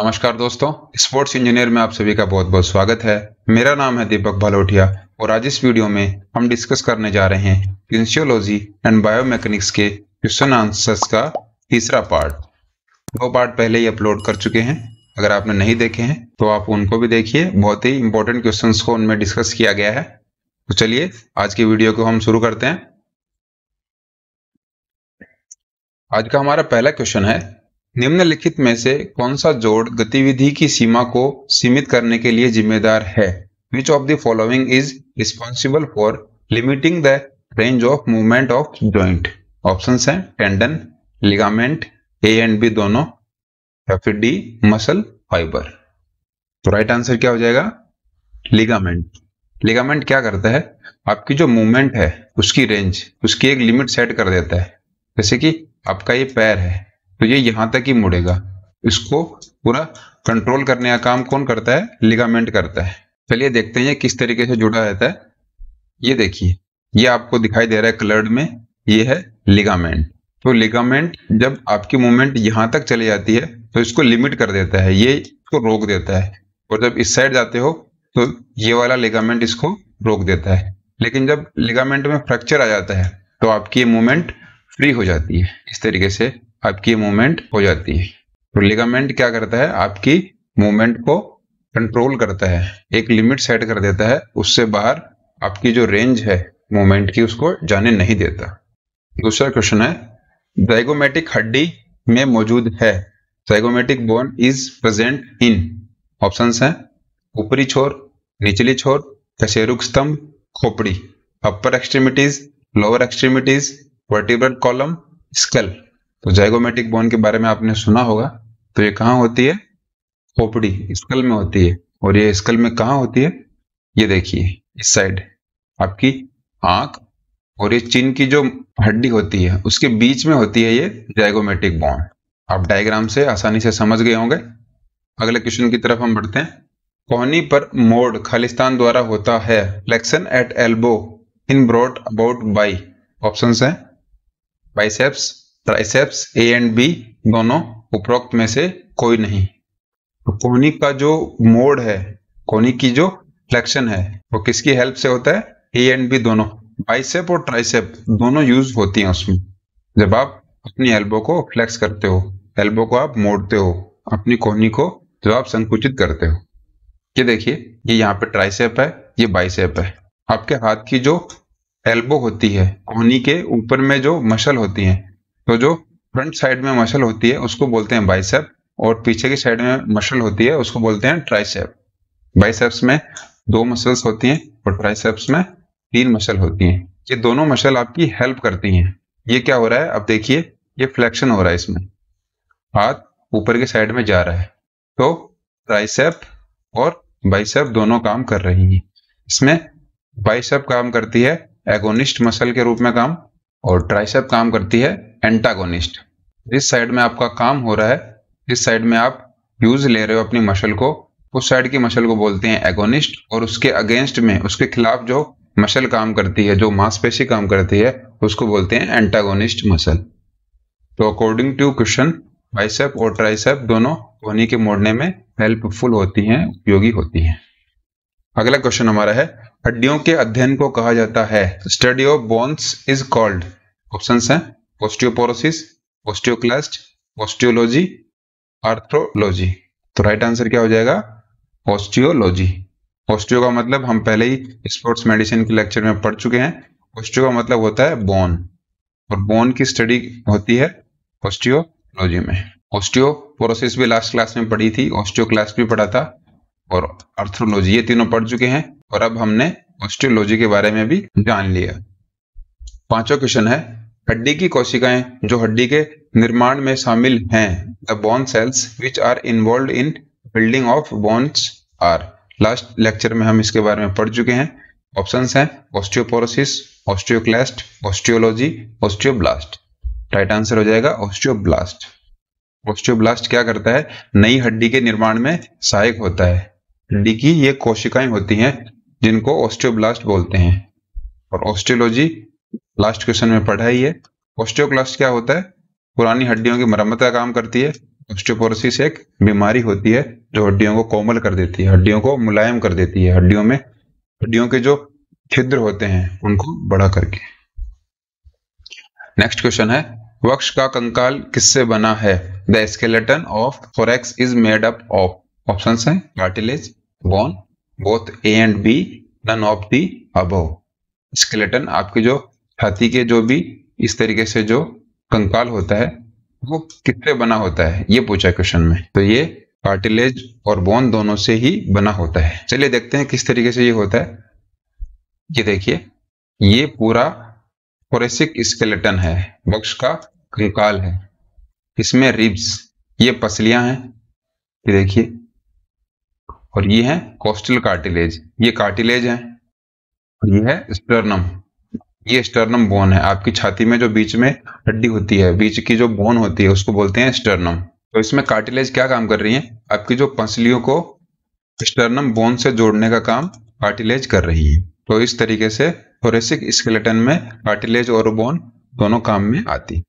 नमस्कार दोस्तों, sports engineer में आप सभी का बहुत बहुत स्वागत है। मेरा नाम है दीपक भालोटिया और आज इस वीडियो में हम डिस्कस करने जा रहे हैं फिजियोलॉजी एंड बायोमैकेनिक्स के क्वेश्चन आंसर्स का तीसरा पार्ट। 2 पार्ट पहले ही अपलोड कर चुके हैं, अगर आपने नहीं देखे हैं तो आप उनको भी देखिए। बहुत ही इंपॉर्टेंट क्वेश्चंस को उनमें डिस्कस किया गया है। तो चलिए आज की वीडियो को हम शुरू करते हैं। आज का हमारा पहला क्वेश्चन है, निम्नलिखित में से कौन सा जोड़ गतिविधि की सीमा को सीमित करने के लिए जिम्मेदार है? Which of the following is responsible for limiting the range of movement of joint? Options हैं tendon, ligament, A and B दोनों, या फिर डी मसल फाइबर। तो राइट आंसर क्या हो जाएगा? लिगामेंट। लिगामेंट क्या करता है? आपकी जो मूवमेंट है उसकी रेंज, उसकी एक लिमिट सेट कर देता है। जैसे कि आपका ये पैर है तो ये यहां तक ही मुड़ेगा, इसको पूरा कंट्रोल करने का काम कौन करता है? लिगामेंट करता है। चलिए देखते हैं ये किस तरीके से जुड़ा रहता है। ये देखिए, ये आपको दिखाई दे रहा है कलर्ड में, ये है लिगामेंट। तो लिगामेंट जब आपकी मूवमेंट यहां तक चली जाती है तो इसको लिमिट कर देता है, ये इसको रोक देता है। और जब इस साइड जाते हो तो ये वाला लिगामेंट इसको रोक देता है। लेकिन जब लिगामेंट में फ्रैक्चर आ जाता है तो आपकी मूवमेंट फ्री हो जाती है। इस तरीके से आपकी मूवमेंट हो जाती है। तो लिगामेंट क्या करता है? आपकी मूवमेंट को कंट्रोल करता है, एक लिमिट सेट कर देता है, उससे बाहर आपकी जो रेंज है मूवमेंट की उसको जाने नहीं देता। दूसरा क्वेश्चन है, जाइगोमेटिक हड्डी में मौजूद है। Zygomatic bone is present in, options हैं ऊपरी छोर, निचली छोर, कशेरुक स्तंभ, खोपड़ी, upper extremities, lower extremities, vertebral column, skull. तो जाइगोमेटिक बोन के बारे में आपने सुना होगा। तो ये कहाँ होती है? खोपड़ी, स्कल में होती है। और ये स्कल में कहाँ होती है? ये देखिए इस साइड आपकी आंख और ये चिन की जो हड्डी होती है उसके बीच में होती है ये जाइगोमेटिक बोन। आप डायग्राम से आसानी से समझ गए होंगे। अगले क्वेश्चन की तरफ हम बढ़ते हैं। कोहनी पर मोड़ खालिस्तान द्वारा होता है। Flexion at elbow in brought about by, options हैं biceps, triceps, A and B दोनों, उपरोक्त में से कोई नहीं। तो कोहनी का जो मोड़ है, कोहनी की जो फ्लेक्शन है वो किसकी हेल्प से होता है? ए एंड बी दोनों, बाइसेप और ट्राइसेप दोनों यूज होती हैं उसमें। जब आप अपनी एल्बो को फ्लेक्स करते हो, एल्बो को आप मोड़ते हो, अपनी कोहनी को जब आप संकुचित करते हो। ये देखिए, ये यहाँ पे ट्राइसेप है, ये बाइसेप है। आपके हाथ की जो एल्बो होती है, कोहनी के ऊपर में जो मसल होती है, तो जो फ्रंट साइड में मसल होती है उसको बोलते हैं बाइसेप, और पीछे की साइड में मसल होती है उसको बोलते हैं ट्राइसेप। बाइसेप्स में 2 मसल्स होती हैं और ट्राइसेप्स में 3 मसल होती हैं। ये दोनों मसल आपकी हेल्प करती हैं। ये क्या हो रहा है? अब देखिए, ये फ्लेक्शन हो रहा है, इसमें हाथ ऊपर की साइड में जा रहा है। तो ट्राइसेप और बाइसेप दोनों काम कर रही हैं। इसमें बाइसेप काम करती है एगोनिस्ट मसल के रूप में काम, और ट्राइसेप काम करती है एंटागोनिस्ट। जिस साइड में आपका काम हो रहा है, जिस साइड में आप यूज ले रहे हो अपनी मसल को, उस साइड की मसल को बोलते हैं एगोनिस्ट, और उसके अगेंस्ट में, उसके खिलाफ जो मसल काम करती है, जो मांसपेशी काम करती है, उसको बोलते हैं एंटागोनिस्ट मसल। तो अकॉर्डिंग टू क्वेश्चन, बाइसेप और ट्राइसेप दोनों कोहनी के मोड़ने में हेल्पफुल होती हैं, उपयोगी होती हैं। अगला क्वेश्चन हमारा है, हड्डियों के अध्ययन को कहा जाता है। Study of bones is called, options हैं ऑस्टियोपोरोसिस, ऑस्टियोक्लास्ट, ऑस्टियोलॉजी, आर्थ्रोलॉजी। तो राइट आंसर क्या हो जाएगा? ऑस्टियोलॉजी। ऑस्टियो का मतलब हम पहले ही स्पोर्ट्स मेडिसिन के लेक्चर में पढ़ चुके हैं। ऑस्टियो का मतलब होता है बोन, और बोन की स्टडी होती है ऑस्टियोलॉजी में। ऑस्टियोपोरोसिस भी लास्ट क्लास में पढ़ी थी, ऑस्टियोक्लास्ट भी पढ़ा था, और आर्थ्रोलॉजी, ये तीनों पढ़ चुके हैं। और अब हमने ऑस्टियोलॉजी के बारे में भी जान लिया। 5वां क्वेश्चन है, हड्डी की कोशिकाएं जो हड्डी के निर्माण में शामिल हैं, the bone cells which are involve in building of bones are. Last lecture में हम इसके बारे में पढ़ चुके हैं। ऑप्शंस हैं osteoporosis, osteoclast, osteology, osteoblast. Right answer हो जाएगा ऑस्टियोब्लास्ट। ऑस्टियोब्लास्ट क्या करता है? नई हड्डी के निर्माण में सहायक होता है। हड्डी की ये कोशिकाएं होती हैं जिनको ऑस्टियोब्लास्ट बोलते हैं। और ऑस्टियोलॉजी लास्ट क्वेश्चन में पढ़ा ही है। ऑस्टियोक्लास्ट क्या होता है? पुरानी हड्डियों की मरम्मत का काम करती है, ऑस्टियोपोरोसिस एक बीमारी होती है जो हड्डियों को कोमल कर देती है, हड्डियों को मुलायम कर देती है, हड्डियों के जो छिद्र होते हैं उनको बड़ा करके। नेक्स्ट क्वेश्चन है, वक्ष का कंकाल किससे बना है? The skeleton of thorax is made up of. Options हैं cartilage, bone, both A and B, none of the above. Skeleton आपके जो छाती के जो भी इस तरीके से जो कंकाल होता है वो किससे बना होता है, ये पूछा है क्वेश्चन में। तो ये कार्टिलेज और बोन दोनों से ही बना होता है। चलिए देखते हैं किस तरीके से ये होता है। ये देखिए, ये पूरा थोरेसिक स्केलेटन है, वक्ष का कंकाल है। इसमें रिब्स, ये पसलियां हैं, ये देखिए, और ये है कोस्टल कार्टिलेज, ये कार्टिलेज है। और ये है स्टर्नम, ये स्टर्नम बोन है। आपकी छाती में जो बीच में हड्डी होती है, बीच की जो बोन होती है उसको बोलते हैं स्टर्नम। तो इसमें कार्टिलेज क्या काम कर रही है? आपकी जो पसलियों को स्टर्नम बोन से जोड़ने का काम कार्टिलेज कर रही है। तो इस तरीके से थोरेसिक स्केलेटन में कार्टिलेज और बोन दोनों काम में आती।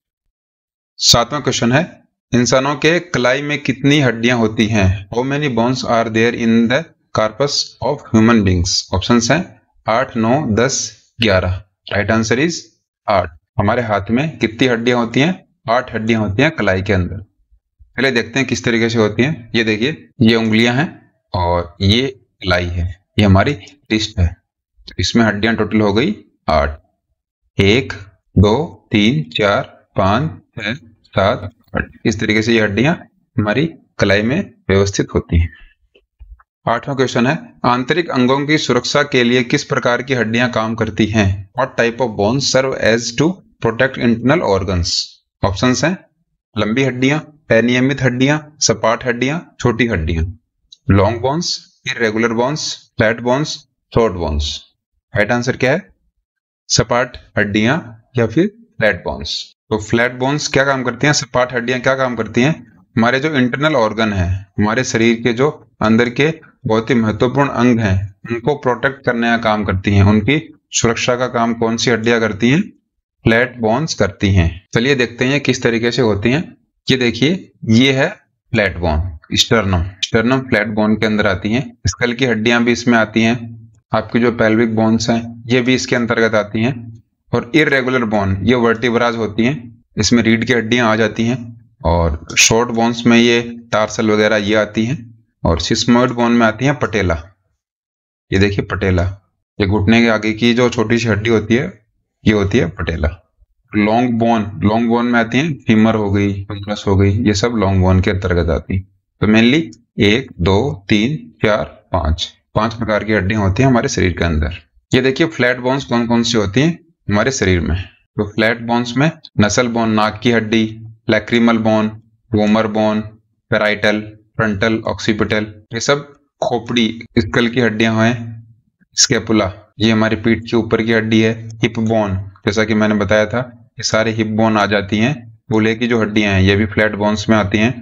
7वां क्वेश्चन है, इंसानों के कलाई में कितनी हड्डियां होती हैं? How many bones are there in the carpus of human beings? Options हैं 8, 9, 10, 11। Right answer is 8। हमारे हाथ में कितनी हड्डियां होती हैं? 8 हड्डियां होती हैं कलाई के अंदर। पहले देखते हैं किस तरीके से होती हैं। ये देखिए, ये उंगलियां हैं और ये कलाई है, ये हमारी रिस्ट है। तो इसमें हड्डियां टोटल हो गई 8। 1, 2, 3, 4, 5, 6, 7, 8। इस तरीके से ये हड्डियां हमारी कलाई में व्यवस्थित होती हैं। 8वां क्वेश्चन है, आंतरिक अंगों की सुरक्षा के लिए किस प्रकार की हड्डियां काम करती हैं? What type of bones serve as to protect internal organs? Options हैं लंबी हड्डियां, अनियमित हड्डियां, सपाट हड्डियां, छोटी हड्डियां। Long bones, irregular bones, flat bones, short bones. Right answer क्या है? सपाट हड्डियां या फिर फ्लैट बोन्स। तो फ्लैट बोन्स क्या काम करती हैं? सपाट हड्डियां क्या काम करती हैं? हमारे जो इंटरनल ऑर्गन है, हमारे शरीर के जो अंदर के बहुत ही महत्वपूर्ण अंग हैं, उनको प्रोटेक्ट करने का काम करती हैं। उनकी सुरक्षा का काम कौन सी हड्डियां करती हैं? फ्लैट बोन्स करती हैं। चलिए देखते हैं किस तरीके से होती हैं। ये देखिए, ये है flat bone, sternum. Sternum flat bone के अंदर आती हैं। स्कल की हड्डियां भी इसमें आती हैं। आपकी जो पेल्विक बोन्स हैं ये भी इसके अंतर्गत आती हैं। और इरेगुलर बोन, ये वर्टिब्राज होती हैं, इसमें रीढ़ की हड्डियां आ जाती हैं। और शॉर्ट बोन्स में ये टार्सल वगैरह ये आती हैं। और सिस्मोइड बोन में आती है पटेला। ये देखिए पटेला, ये घुटने के आगे की जो छोटी सी हड्डी होती है ये होती है पटेला। लॉन्ग बोन में आती हैं फीमर हो गई, फीमरस हो गई, ये सब लॉन्ग बोन के अंतर्गत आती। तो मेनली 1, 2, 3, 4, 5 प्रकार की हड्डियां होती हैं हमारे शरीर के अंदर। ये देखिए फ्लैट बोन्स कौन कौन सी होती हैं हमारे शरीर में। तो फ्लैट बोन्स में नसल बोन, नाक की हड्डी, lacrimal bone, vomer bone, parietal, frontal, occipital, ये सब खोपड़ी स्कल की हड्डियां हैं। स्केपुला, ये हमारी पीठ के ऊपर की हड्डी है। हिप बोन, जैसा कि मैंने बताया था, ये सारे हिप बोन आ जाती हैं। गले की जो हड्डियां हैं ये भी फ्लैट बोन्स में आती हैं।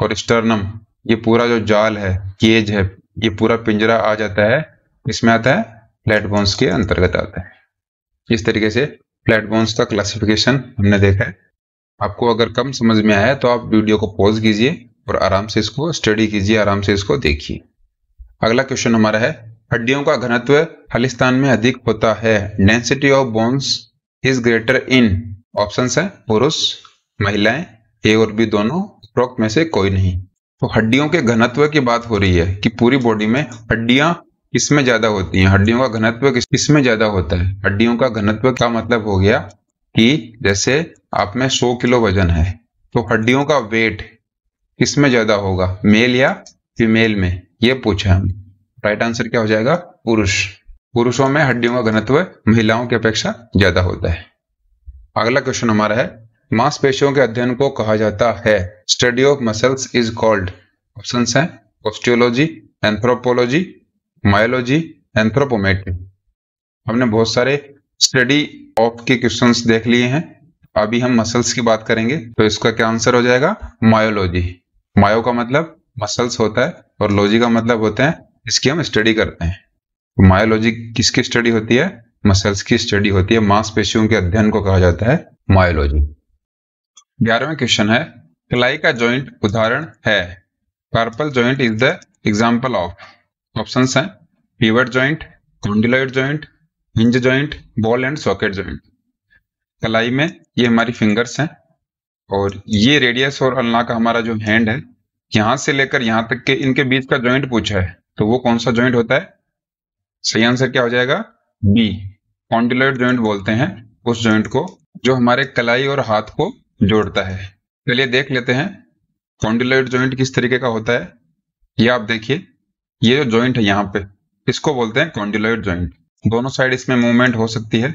और स्टर्नम, ये पूरा जो जाल है, केज है, ये पूरा पिंजरा आ जाता है, इसमें आता है फ्लैट बोन्स के अंतर्गत आता है। इस तरीके से फ्लैट बोन्स का क्लासिफिकेशन हमने देखा है। आपको अगर कम समझ में आया तो आप वीडियो को पॉज कीजिए और आराम से इसको स्टडी कीजिए, आराम से इसको देखिए। अगला क्वेश्चन हमारा है, हड्डियों का घनत्व खालिस्तान में अधिक होता है। Density of bones is greater in. Options है पुरुष, महिलाएं, ए और बी दोनों, उपरोक्त में से कोई नहीं। तो हड्डियों के घनत्व की बात हो रही है कि पूरी बॉडी में हड्डियां किसमें ज्यादा होती हैं, हड्डियों का घनत्व किसमें ज्यादा होता है। हड्डियों का घनत्व का मतलब हो गया कि जैसे आप में 100 किलो वजन है तो हड्डियों का वेट किसमें ज्यादा होगा, मेल या फीमेल में, ये पूछा है। राइट आंसर क्या हो जाएगा? पुरुष। पुरुषों में हड्डियों का घनत्व महिलाओं की अपेक्षा ज्यादा होता है। अगला क्वेश्चन हमारा है, मांसपेशियों के अध्ययन को कहा जाता है। Study of muscles is called. Options हैं ऑस्टियोलॉजी, एंथ्रोपोलॉजी, मायोलॉजी, एंथ्रोपोमेट्री। हमने बहुत सारे स्टडी ऑफ के क्वेश्चंस देख लिए हैं, अभी हम मसल्स की बात करेंगे। तो इसका क्या आंसर हो जाएगा? मायोलॉजी। मायो का मतलब मसल्स होता है और लॉजी का मतलब होता है इसकी हम स्टडी करते हैं। तो मायोलॉजी किसकी स्टडी होती है? मसल्स की स्टडी होती है। मांसपेशियों के अध्ययन को कहा जाता है मायोलॉजी। 11वां क्वेश्चन है, कलाई का जॉइंट उदाहरण है। Carpal joint is the example of. Options हैं pivot joint, condyloid joint, hinge joint, ball and socket joint. कलाई में ये हमारी फिंगर्स हैं और ये रेडियस और अल्ना का हमारा जो हैंड है, यहां से लेकर यहां तक के इनके बीच का जॉइंट पूछा है, तो वो कौन सा जॉइंट होता है? सही आंसर क्या हो जाएगा? बी, कॉन्डिलॉइड जॉइंट बोलते हैं उस जॉइंट को जो हमारे कलाई और हाथ को जोड़ता है। चलिए देख लेते हैं कॉन्डिलॉइड जॉइंट किस तरीके का होता है। ये आप देखिए, ये जो जॉइंट है यहाँ पे, इसको बोलते हैं कॉन्डिलॉइड जॉइंट। दोनों साइड इसमें मूवमेंट हो सकती है।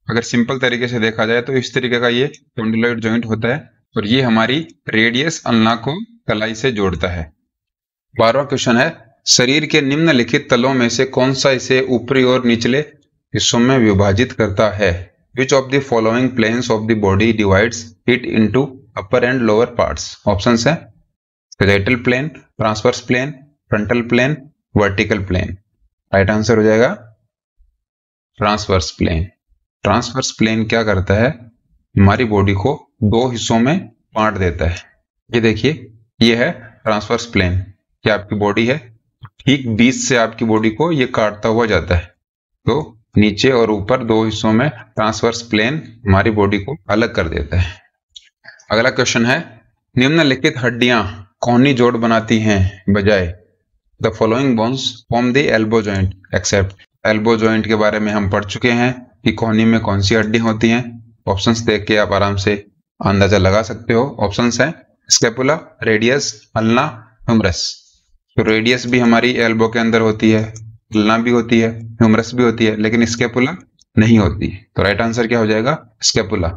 अगर सिंपल तरीके से देखा जाए तो इस तरीके का ये कॉन्डिलॉइड जॉइंट होता है और ये हमारी रेडियस अल्ना को कलाई से जोड़ता है। 12वां क्वेश्चन है, शरीर के निम्नलिखित तलों में से कौन सा इसे ऊपरी और निचले हिस्सों में विभाजित करता है? Which of the following planes of the body divides it into upper and lower parts? Options हैं parietal plane, transverse plane, frontal plane, vertical plane. Right answer हो जाएगा ट्रांसवर्स प्लेन। ट्रांसवर्स प्लेन क्या करता है? हमारी बॉडी को दो हिस्सों में बांट देता है। ये देखिए, ये है ट्रांसवर्स प्लेन, ये आपकी बॉडी है, ठीक बीच से आपकी बॉडी को ये काटता हुआ जाता है। तो नीचे और ऊपर दो हिस्सों में ट्रांसवर्स प्लेन हमारी बॉडी को अलग कर देता है। अगला क्वेश्चन है, निम्नलिखित हड्डियां कोहनी जोड़ बनाती हैं बजाय the following bones form the elbow joint except. Elbow joint के बारे में हम पढ़ चुके हैं कि कोहनी में कौन सी हड्डियां होती हैं। ऑप्शंस देख के आप आराम से अंदाजा लगा सकते हो। ऑप्शंस हैं स्कैपुला, रेडियस, अल्ना, ह्यूमरस। तो रेडियस भी हमारी एल्बो के अंदर होती है, अल्ना भी होती है, ह्यूमरस भी होती है, लेकिन स्कैपुला नहीं होती। तो राइट आंसर क्या हो जाएगा? स्कैपुला।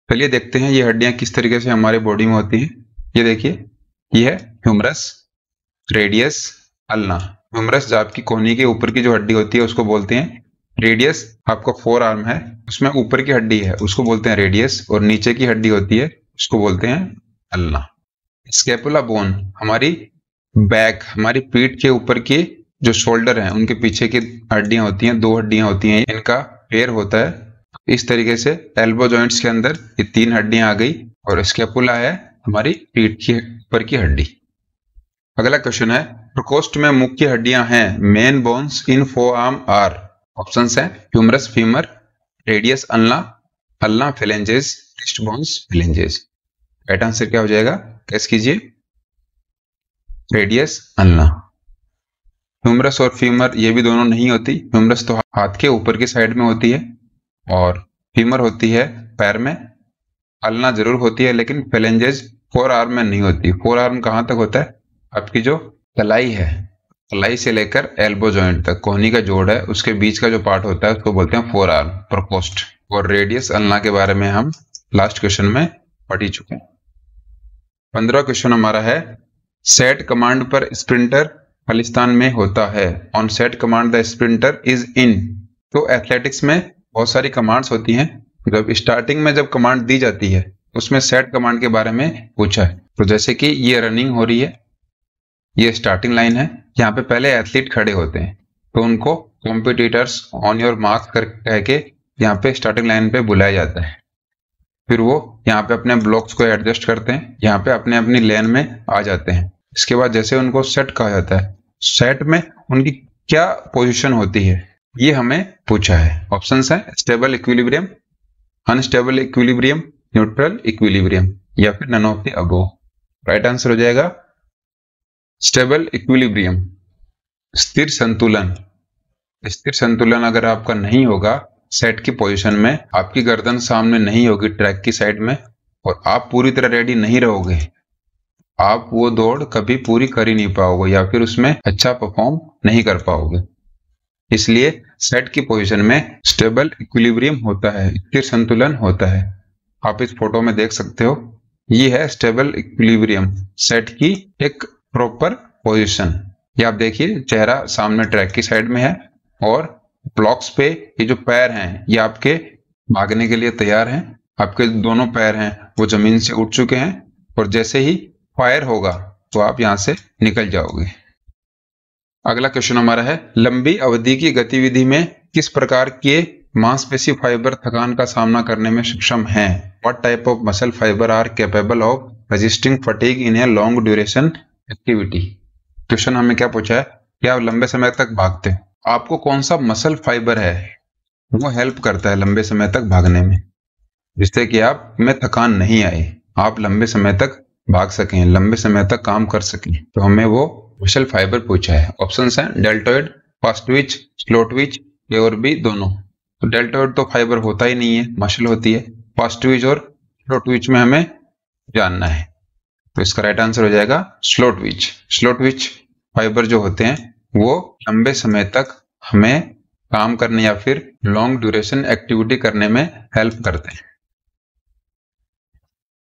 चलिए देखते हैं ये हड्डियां किस तरीके से हमारे बॉडी में होती हैं। ये देखिए, ये है ह्यूमरस, रेडियस, अल्ना। ह्यूमरस जो आपकी कोहनी के ऊपर की जो हड्डी होती है उसको बोलते हैं रेडियस। आपका फोर आर्म है, उसमें ऊपर की हड्डी है उसको बोलते हैं रेडियस, और नीचे की हड्डी होती है उसको बोलते हैं अल्ना। स्कैपुला बोन हमारी बैक, हमारी पीठ के ऊपर की जो शोल्डर है उनके पीछे की हड्डियां होती हैं, दो हड्डियां होती हैं, इनका पेयर होता है। इस तरीके से एल्बो जॉइंट्स के अंदर ये तीन हड्डियां आ गई और स्कैपुला है हमारी पीठ के ऊपर की हड्डी। अगला क्वेश्चन है, प्रकोष्ठ में मुख्य हड्डियां हैं main bones in forearm are. Options हैं humerus femur, radius ulna, ulna phalanges, wrist bones phalanges. Right answer क्या हो जाएगा? कैस कीजिए, रेडियस अल्ना। ह्यूमरस और फीमर ये भी दोनों नहीं होती। ह्यूमरस तो हाथ के ऊपर की साइड में होती है और फीमर होती है पैर में। अल्ना जरूर होती है लेकिन फेलेंजेस फोर आर्म में नहीं होती। फोर आर्म कहां तक होता है? आपकी जो कलाई है, कलाई से लेकर एल्बो जॉइंट तक कोहनी का जोड़ है, उसके बीच का जो पार्ट होता है उसको बोलते हैं फोर आर्म, प्रकोष्ठ। और रेडियस अल्ना के बारे में हम लास्ट क्वेश्चन में पढ़ ही चुके हैं। 15वां क्वेश्चन हमारा है, सेट कमांड पर स्प्रिंटर खालिस्तान में होता है। On set command the sprinter is in. तो एथलेटिक्स में बहुत सारी कमांड्स होती हैं। जब स्टार्टिंग में जब कमांड दी जाती है उसमें सेट कमांड के बारे में पूछा है। तो जैसे कि ये रनिंग हो रही है, ये स्टार्टिंग लाइन है, यहाँ पे पहले एथलीट खड़े होते हैं तो उनको कॉम्पिटिटर्स ऑन योर मार्क कह के यहाँ पे स्टार्टिंग लाइन पे बुलाया जाता है। फिर वो यहाँ पे अपने ब्लॉक्स को एडजस्ट करते हैं, यहाँ पे अपने अपनी लेन में आ जाते हैं। इसके बाद जैसे उनको सेट कहा जाता है, सेट में उनकी क्या पोजीशन होती है ये हमें पूछा है। ऑप्शंस है stable equilibrium, unstable equilibrium, neutral equilibrium या फिर none of the above. Right answer हो जाएगा स्टेबल इक्विलिब्रियम, स्थिर संतुलन। स्थिर संतुलन अगर आपका नहीं होगा सेट की पोजीशन में, आपकी गर्दन सामने नहीं होगी ट्रैक की साइड में और आप पूरी तरह रेडी नहीं रहोगे, आप वो दौड़ कभी पूरी कर ही नहीं पाओगे या फिर उसमें अच्छा परफॉर्म नहीं कर पाओगे। इसलिए सेट की पोजीशन में स्टेबल इक्विलिब्रियम होता है, स्थिर संतुलन होता है। आप इस फोटो में देख सकते हो, ये है स्टेबल इक्विलिब्रियम, सेट की एक प्रॉपर पोजीशन। ये आप देखिए, चेहरा सामने ट्रैक की साइड में है और ब्लॉक्स पे ये जो पैर हैं ये आपके भागने के लिए तैयार हैं। आपके दोनों पैर हैं वो जमीन से उठ चुके हैं और जैसे ही फायर होगा तो आप यहां से निकल जाओगे। अगला क्वेश्चन हमारा है, लंबी अवधि की गतिविधि में किस प्रकार के मांसपेशी फाइबर थकान का सामना करने में सक्षम हैं? What type of muscle fibre are capable of resisting fatigue in a long duration activity. Question हमें क्या पूछा है कि आप लंबे समय तक भागते हैं, आपको कौन सा मसल फाइबर है वो हेल्प करता है लंबे समय तक भागने में, जिससे कि आप में थकान नहीं आए, आप लंबे समय तक भाग सकें, लंबे समय तक काम कर सकें। तो हमें वो मसल फाइबर पूछा है। ऑप्शंस हैं deltoid, fast twitch, slow twitch, A और बी दोनों। तो डेल्टॉइड तो फाइबर होता ही नहीं है, मसल होती है। फास्ट ट्विच और स्लो ट्विच में हमें जानना है, तो इसका राइट आंसर हो जाएगा slow Twitch. Slow Twitch fibre जो होते हैं वो लंबे समय तक हमें काम करने या फिर लॉन्ग ड्यूरेशन एक्टिविटी करने में हेल्प करते हैं।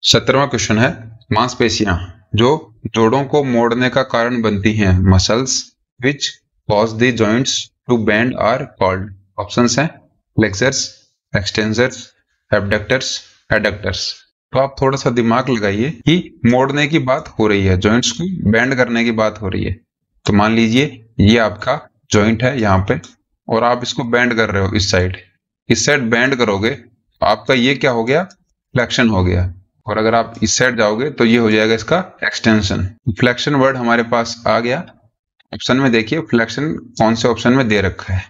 17वां क्वेश्चन है मांसपेशियां जो जोड़ों को मोड़ने का कारण बनती हैं, muscles which cause the joints to bend are called. Options हैं फ्लेक्सर्स, एक्सटेंसर्स, एब्डक्टर्स, एडक्टर्स। तो आप थोड़ा सा दिमाग लगाइए कि मोड़ने की बात हो रही है, जॉइंट्स को बेंड करने की बात हो रही है। तो मान लीजिए ये आपका जॉइंट है यहाँ पे और आप इसको बेंड कर रहे हो इस साइड बेंड करोगे तो आपका ये क्या हो गया, फ्लेक्शन हो गया। और अगर आप इस साइड जाओगे तो ये हो जाएगा इसका एक्सटेंशन। फ्लेक्शन वर्ड हमारे पास आ गया। ऑप्शन में देखिए फ्लेक्शन कौन से ऑप्शन में दे रखा है,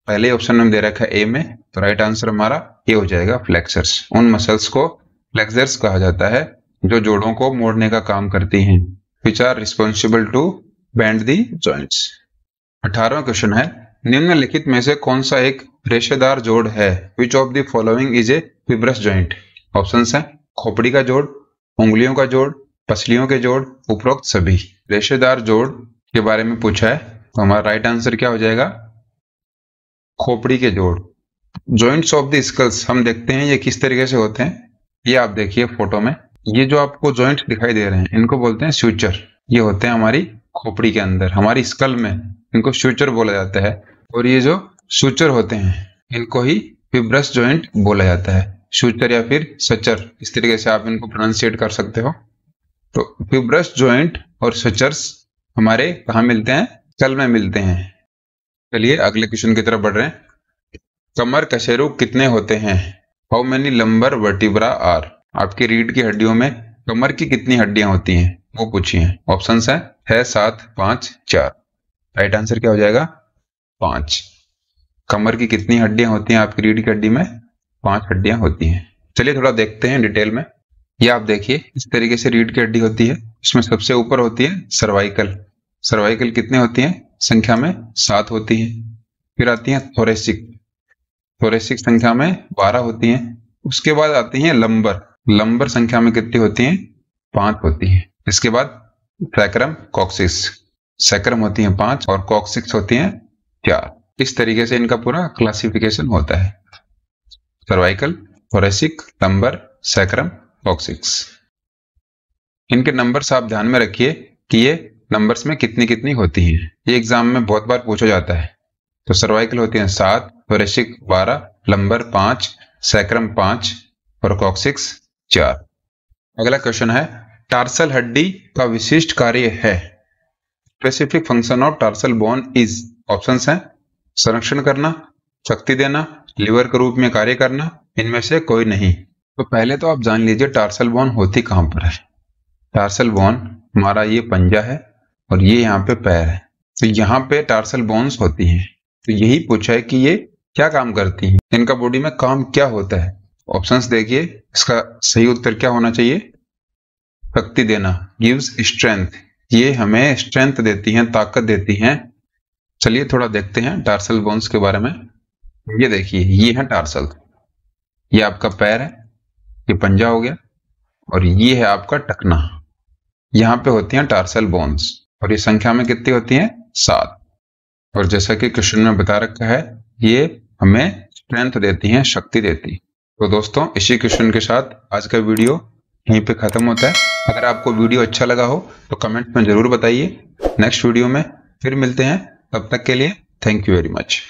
पहले ऑप्शन में दे रखा है ए में, तो राइट आंसर हमारा ए हो जाएगा फ्लेक्सर्स। उन मसल्स को फ्लेक्सर्स कहा जाता है जो जोड़ों को मोड़ने का काम करती हैं, which are responsible to bend the joints. 18वां क्वेश्चन है निम्नलिखित में से कौन सा एक रेशेदार जोड़ है, which of the following is a fibrous joint. Options हैं खोपड़ी का जोड़, उंगलियों का जोड़, पसलियों के जोड़, उपरोक्त सभी। रेशेदार जोड़ के बारे में पूछा है तो हमारा राइट आंसर क्या हो जाएगा, खोपड़ी के जोड़। जॉइंट्स ऑफ द स्कल्स हम देखते हैं ये किस तरीके से होते हैं, ये आप देखिए फोटो में, ये जो आपको जॉइंट दिखाई दे रहे हैं इनको बोलते हैं स्यूचर। ये होते हैं हमारी खोपड़ी के अंदर, हमारी स्कल में, इनको स्यूचर बोला जाता है। और ये जो स्यूचर होते हैं इनको ही फिब्रस जॉइंट बोला जाता है, स्यूचर या फिर सचर, इस तरीके से आप इनको प्रोनाउंसिएट कर सकते हो। तो फिब्रस जॉइंट और सचर्स हमारे कहाँ मिलते हैं, स्कल में मिलते हैं। चलिए अगले क्वेश्चन की तरफ बढ़ रहे हैं। कमर कशेरुक कितने होते हैं, how many lumbar vertebra are. आपकी रीढ़ की हड्डियों में कमर की कितनी हड्डियां होती हैं वो पूछी हैं। ऑप्शंस हैं 6, 7, 5, 4। राइट आंसर क्या हो जाएगा 5। कमर की कितनी हड्डियां होती हैं आपकी रीढ़ की हड्डी में, 5 हड्डियां होती हैं। चलिए थोड़ा देखते हैं डिटेल में। ये आप देखिए इस तरीके से रीढ़ की हड्डी होती है, इसमें सबसे ऊपर होती है सर्वाइकल। सर्वाइकल कितने होती हैं, संख्या में 7 होती है। फिर आती है थोरेसिक, थोरेसिक संख्या में 12 होती हैं। उसके बाद आती हैं लंबर, लंबर संख्या में कितनी होती हैं, 5 होती हैं। इसके बाद सैक्रम, कॉक्सिस, सैक्रम होती हैं 5 और कॉक्सिस होती हैं 4। इस तरीके से इनका पूरा क्लासिफिकेशन होता है, cervical, thoracic, lumbar, sacrum, coccyx. इनके नंबर्स आप ध्यान में रखिए कि ये नंबर्स में कितनी कितनी होती हैं, ये एग्जाम में बहुत बार पूछा जाता है। तो सर्वाइकल होती हैं 7, थोरेसिक 12, लंबर 5, सैक्रम 5 और कॉक्सिस 4। अगला क्वेश्चन है टार्सल हड्डी का विशिष्ट कार्य है, specific function of tarsal bone is. Options हैं संरक्षण करना, शक्ति देना, लीवर के रूप में कार्य करना, इनमें से कोई नहीं। तो पहले तो आप जान लीजिए टार्सल बोन होती कहां पर है। टार्सल बोन हमारा ये पंजा है और ये यहाँ पे पैर है, तो यहाँ पे टार्सल बोन्स होती हैं। तो यही पूछा है कि ये क्या काम करती हैं, इनका बॉडी में काम क्या होता है। ऑप्शंस देखिए, इसका सही उत्तर क्या होना चाहिए, शक्ति देना, गिव्स स्ट्रेंथ, ये हमें स्ट्रेंथ देती हैं, ताकत देती हैं। चलिए थोड़ा देखते हैं टार्सल बोन्स के बारे में। ये देखिए ये है टार्सल, ये आपका पैर है, ये पंजा हो गया और ये है आपका टखना, यहाँ पे होती हैं टार्सल बोन्स और ये संख्या में कितनी होती हैं 7। और जैसा कि क्वेश्चन में बता रखा है ये हमें स्ट्रेंथ देती हैं, शक्ति देती। तो दोस्तों इसी क्वेश्चन के साथ आज का वीडियो यहीं पे खत्म होता है। अगर आपको वीडियो अच्छा लगा हो तो कमेंट में जरूर बताइए। नेक्स्ट वीडियो में फिर मिलते हैं, तब तक के लिए थैंक यू वेरी मच।